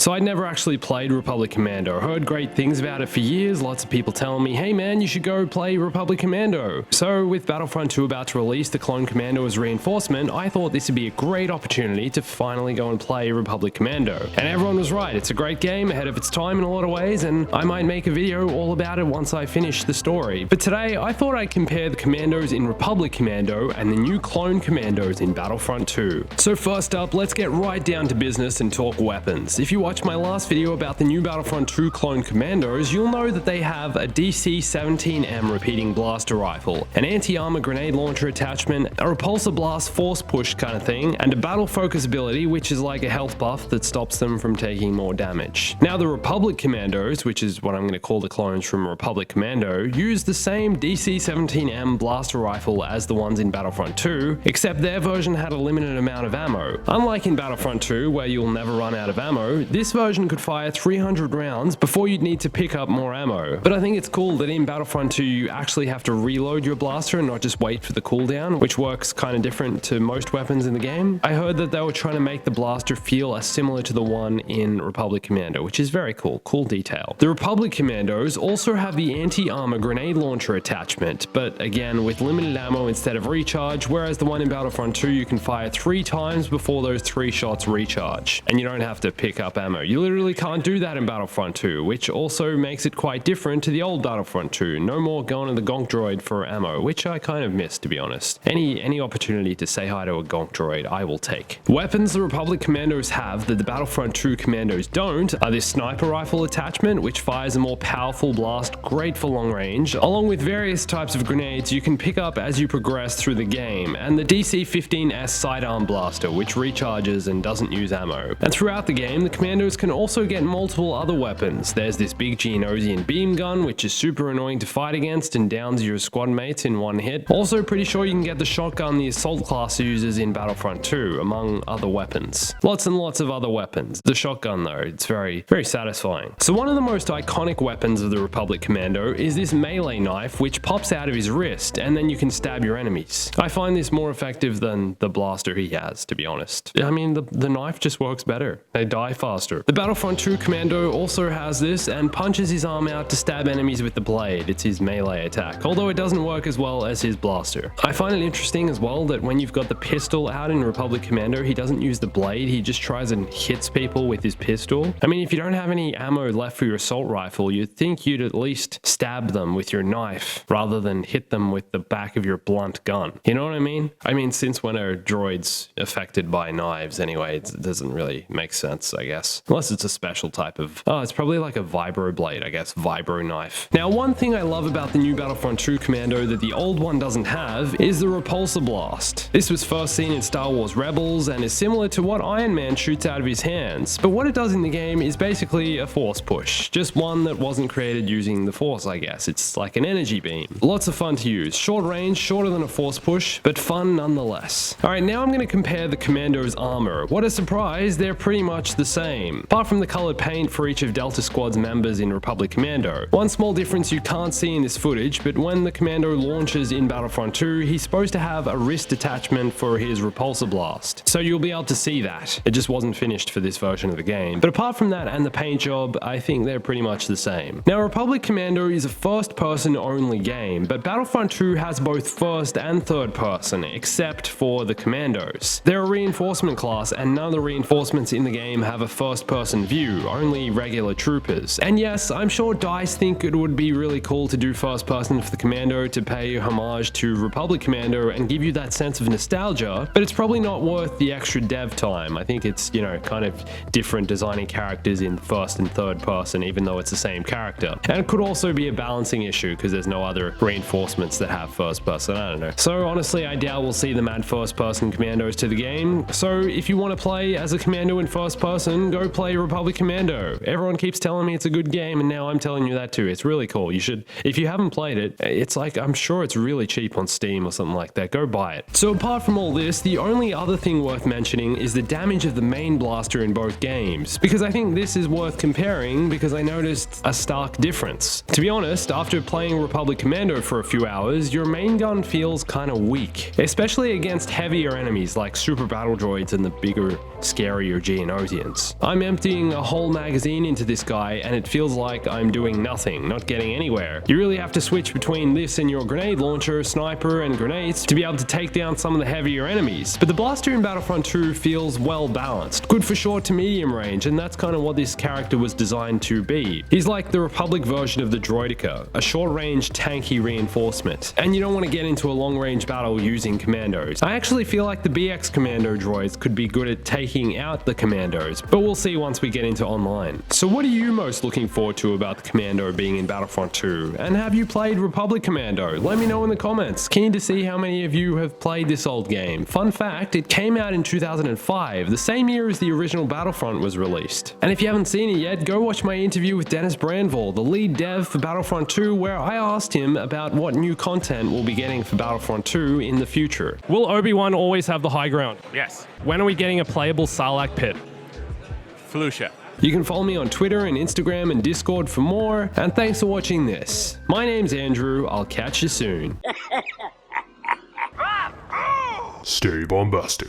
So I'd never actually played Republic Commando. I heard great things about it for years, lots of people telling me, hey man, you should go play Republic Commando. So with Battlefront 2 about to release the Clone Commando as reinforcement, I thought this would be a great opportunity to finally go and play Republic Commando. And everyone was right, it's a great game, ahead of its time in a lot of ways, and I might make a video all about it once I finish the story. But today, I thought I'd compare the commandos in Republic Commando and the new Clone Commandos in Battlefront 2. So first up, let's get right down to business and talk weapons. If you watched my last video about the new Battlefront 2 Clone Commandos, you'll know that they have a DC-17M repeating blaster rifle, an anti-armor grenade launcher attachment, a repulsor blast force push kind of thing, and a battle focus ability, which is like a health buff that stops them from taking more damage. Now the Republic Commandos, which is what I'm going to call the clones from Republic Commando, use the same DC-17M blaster rifle as the ones in Battlefront 2, except their version had a limited amount of ammo. Unlike in Battlefront 2, where you'll never run out of ammo, this version could fire 300 rounds before you'd need to pick up more ammo. But I think it's cool that in Battlefront 2 you actually have to reload your blaster and not just wait for the cooldown, which works kind of different to most weapons in the game. I heard that they were trying to make the blaster feel as similar to the one in Republic Commando, which is very cool, cool detail. The Republic Commandos also have the anti-armor grenade launcher attachment, but again with limited ammo instead of recharge, whereas the one in Battlefront 2 you can fire 3 times before those 3 shots recharge, and you don't have to pick up ammo. You literally can't do that in Battlefront 2, which also makes it quite different to the old Battlefront 2. No more going to the gonk droid for ammo, which I kind of miss, to be honest. Any opportunity to say hi to a gonk droid, I will take. Weapons the Republic Commandos have that the Battlefront 2 Commandos don't are this sniper rifle attachment, which fires a more powerful blast, great for long range, along with various types of grenades you can pick up as you progress through the game, and the DC-15S sidearm blaster, which recharges and doesn't use ammo. And throughout the game, the Commandos can also get multiple other weapons. There's this big Geonosian beam gun, which is super annoying to fight against and downs your squad mates in one hit. Also pretty sure you can get the shotgun the assault class uses in Battlefront 2, among other weapons. Lots and lots of other weapons. The shotgun though, it's very satisfying. So one of the most iconic weapons of the Republic Commando is this melee knife, which pops out of his wrist, and then you can stab your enemies. I find this more effective than the blaster he has, to be honest. I mean, the knife just works better. They die faster. The Battlefront 2 Commando also has this and punches his arm out to stab enemies with the blade. It's his melee attack, although it doesn't work as well as his blaster. I find it interesting as well that when you've got the pistol out in Republic Commando, he doesn't use the blade, he just tries and hits people with his pistol. I mean, if you don't have any ammo left for your assault rifle, you'd think you'd at least stab them with your knife rather than hit them with the back of your blunt gun. You know what I mean? I mean, since when are droids affected by knives anyway? It doesn't really make sense, I guess. Unless it's a special type of... Oh, it's probably like a vibro blade, I guess. Vibro knife. Now, one thing I love about the new Battlefront 2 Commando that the old one doesn't have is the repulsor blast. This was first seen in Star Wars Rebels and is similar to what Iron Man shoots out of his hands. But what it does in the game is basically a force push. Just one that wasn't created using the force, I guess. It's like an energy beam. Lots of fun to use. Short range, shorter than a force push, but fun nonetheless. Alright, now I'm going to compare the Commando's armor. What a surprise, they're pretty much the same. Apart from the colored paint for each of Delta Squad's members in Republic Commando. One small difference you can't see in this footage, but when the Commando launches in Battlefront 2, he's supposed to have a wrist attachment for his repulsor blast. So you'll be able to see that. It just wasn't finished for this version of the game. But apart from that and the paint job, I think they're pretty much the same. Now, Republic Commando is a first-person only game, but Battlefront 2 has both first and third person, except for the Commandos. They're a reinforcement class, and none of the reinforcements in the game have a first-person view, only regular troopers. And yes, I'm sure DICE think it would be really cool to do first-person for the Commando to pay homage to Republic Commando and give you that sense of nostalgia, but it's probably not worth the extra dev time. I think it's, you know, kind of different designing characters in first and third person, even though it's the same character. And it could also be a balancing issue because there's no other reinforcements that have first person, I don't know. So honestly, I doubt we'll see them add first person commandos to the game. So if you want to play as a commando in first person, go play Republic Commando. Everyone keeps telling me it's a good game, and now I'm telling you that too. It's really cool. You should, if you haven't played it, it's like, I'm sure it's really cheap on Steam or something like that. Go buy it. So apart from all this, the only other thing worth mentioning is the damage of the main blaster in both games, because I think this is worth comparing because I noticed a stark difference. To be honest, after playing Republic Commando for a few hours, your main gun feels kind of weak, especially against heavier enemies like super battle droids and the bigger, scarier Geonosians. I'm emptying a whole magazine into this guy and it feels like I'm doing nothing, not getting anywhere. You really have to switch between this and your grenade launcher, sniper, and grenades to be able to take down some of the heavier enemies. But the blaster in Battlefront 2 feels well balanced, good for short to medium range, and that's kind of what this character was designed to be. He's like the Republic version of the Droideka, a short-range tanky reinforcement. And you don't want to get into a long-range battle using commandos. I actually feel like the BX commando droids could be good at taking out the commandos, but we'll see once we get into online. So what are you most looking forward to about the Commando being in Battlefront 2? And have you played Republic Commando? Let me know in the comments. Keen to see how many of you have played this old game. Fun fact, it came out in 2005, the same year as the original Battlefront was released. And if you haven't seen it yet, go watch my interview with Dennis Brandville, the lead dev for Battlefront 2, where I asked him about what new content we'll be getting for Battlefront 2 in the future. Will Obi-Wan always have the high ground? Yes. When are we getting a playable Sarlacc pit? Felucia. You can follow me on Twitter and Instagram and Discord for more, and thanks for watching this. My name's Andrew, I'll catch you soon. Stay bombastic.